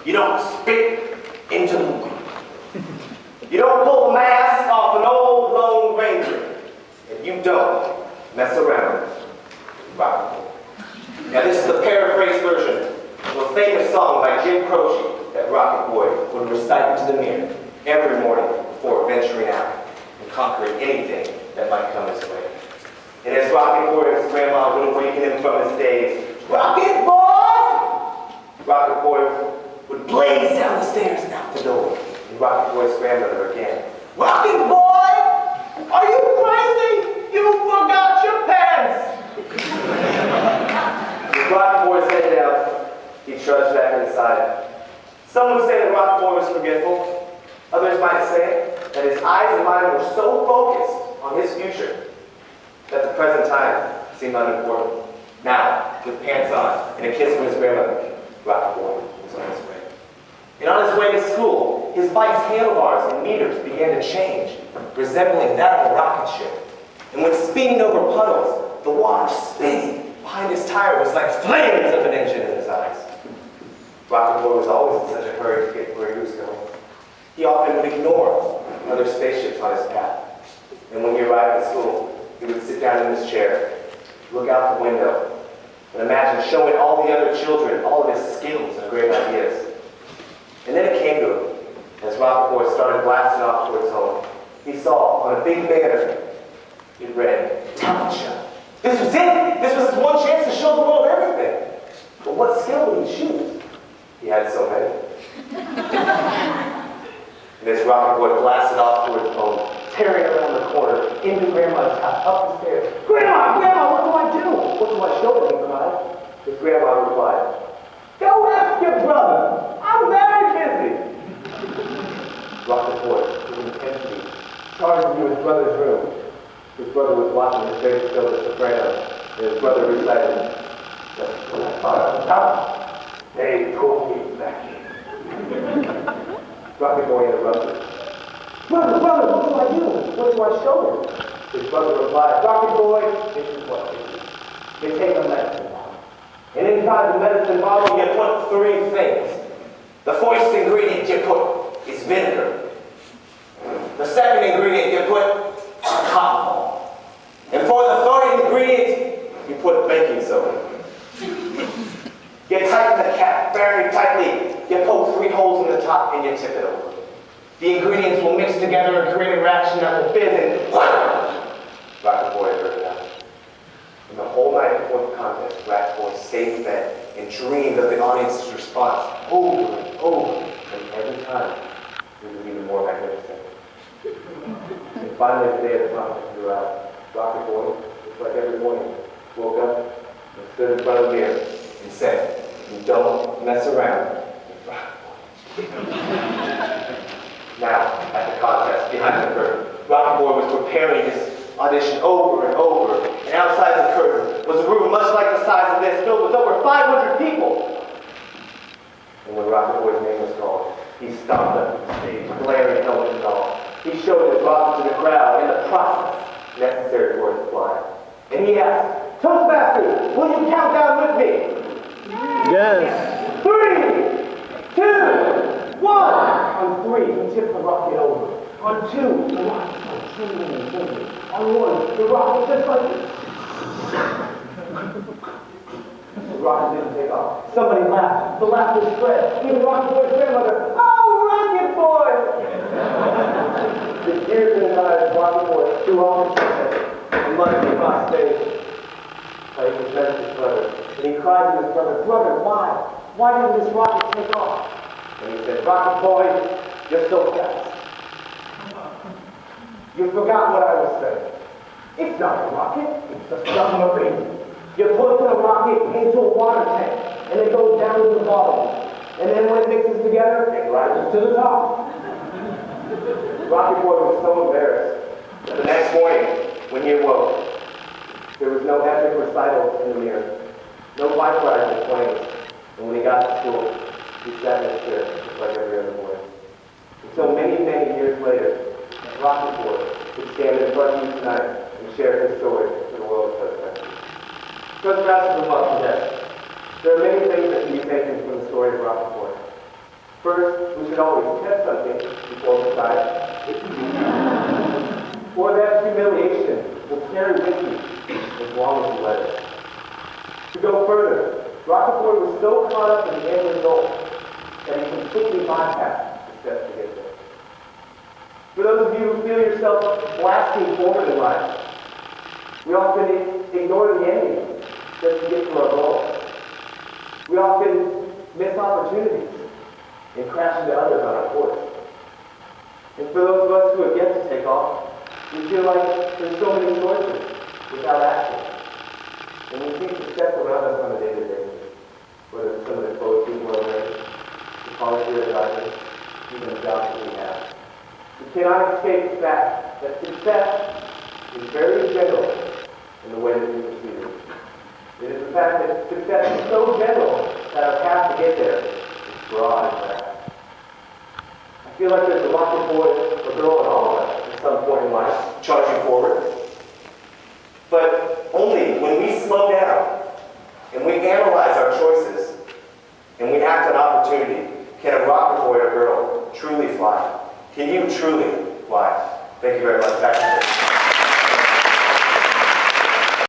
You don't spit into the wind. You don't pull a mask off an old Lone Ranger. And you don't mess around with Rocky Boy. Now this is the paraphrased version of a famous song by Jim Croce that Rocky Boy would recite into the mirror every morning before venturing out and conquering anything that might come his way. And as Rocky Boy and his grandma would awaken him from his daze, "Rocky Boy!" Rocky Boy would blaze down the stairs and out the door. And Rocky Boy's grandmother again, "Rocky Boy! Are you crazy? You forgot your pants!" With Rocky Boy's head down, he trudged back inside. Some would say that Rocky Boy was forgetful. Others might say that his eyes and mind were so focused on his future that the present time seemed unimportant. Now, with pants on and a kiss from his grandmother, Rocky Boy was on his way. And on his way to school, his bike's handlebars and meters began to change, resembling that of a rocket ship. And when speeding over puddles, the water spinning behind his tire was like flames of an engine in his eyes. Rocky Boy was always in such a hurry to get where he was going. He often would ignore other spaceships on his path. And when he arrived at school, he would sit down in his chair, look out the window, and imagine showing all the other children all of his skills and great ideas. And then it came to him, as Rocky Boy started blasting off towards home. He saw on a big banner, it read, "Talent Show." This was it! This was his one chance to show the world everything. But what skill would he choose? He had so many. And as Rocky Boy blasted off towards home, tearing around the corner, into Grandma's house, up the stairs. "Grandma, Grandma, what do I do? What do I show him?" he cried. His grandma replied, "Go ask your brother. I'm very busy." Rocky Boy, with intensity, charged into his brother's room. His brother was watching his favorite show, The Sopranos, and his brother recited, "Just when I thought I was out, they pulled me back in." Rocky Boy interrupted. "Brother, what do I do? What do I show him?" His brother replied, "Rocky Boy, this is what you do. You take a medicine bottle. And inside the medicine bottle, you put three things. The first ingredient you put is vinegar. The second ingredient you put cotton ball. And for the third ingredient, you put baking soda. You tighten the cap very tightly. You poke 3 holes in the top and you tip it over. The ingredients will mix together and create a reaction that will fizz and Rocky Boy heard that. And the whole night before the contest, Rocky Boy stayed in bed and dreamed of the audience's response over and over. And every time, it was even more magnificent. And finally, the day of the contest drew out. Rocky Boy, just like every morning, woke up and stood in front of the mirror and said, "You don't mess around with Rocky Boy." Now, at the contest, behind the curtain, Rocky Boy was preparing his audition over and over, and outside the curtain was a room much like the size of this, filled with over 500 people. And when Rocky Boy's name was called, he stomped up on the stage, glaring helmet and all. He showed his rocket to the crowd in the process necessary for it to fly. And he asked, "Toastmasters, will you count down with me?" Yes. 3, 2, 1. On 3, he tipped the rocket over. On 2, the rocket started trembling and trembling. On 1, the rocket just like this. The rocket didn't take off. Somebody laughed. The laughter spread. Even Rocky Boy's grandmother, "Oh, Rocket Boy!" The tears in his eyes, Rocky Boy threw off his head and muttered across stage. He possessed his brother. And he cried to his brother, "Brother, why? Why didn't this rocket take off?" And he said, "Rocky Boy, you're so fast. You forgot what I was saying. It's not a rocket, it's a submarine. You put the rocket into a water tank, and it goes down to the bottom. And then when it mixes together, it rises to the top." Rocky Boy was so embarrassed that the next morning, when he awoke, there was no epic recital in the mirror, no bike rides in planes. And when he got to school, he sat in his chair just like every other morning. Until many, many years later, Rocky Boy could stand in front of you tonight and share his story to the world of Toastmasters. Toastmasters are love to death. There are many things that can be taken from the story of Rocky Boy. First, we should always test something before we try it. Or that humiliation will carry with you as long as you let it. To go further, Rockefeller was so caught up in the end result that he completely bypassed the steps to get there. For those of you who feel yourself blasting forward in life, we often ignore the ending just to get to our goal. We often miss opportunities and crash into others on our course. And for those of us who have yet to take off, we feel like there's so many choices without action. And we see success around us on a daily basis, whether it's some of the clothes people are wearing, the college we are driving, even the jobs that we have. We cannot escape the fact that success is very general in the way that we perceive it. It is the fact that success is so general that our path to get there is broad and vast. I feel like there's a rocket boy or girl in all of us at some point in life charging forward. But only when we slow down and we analyze our choices and we act on opportunity can a rocket boy or girl truly fly. Can you truly fly? Thank you very much. Back to you.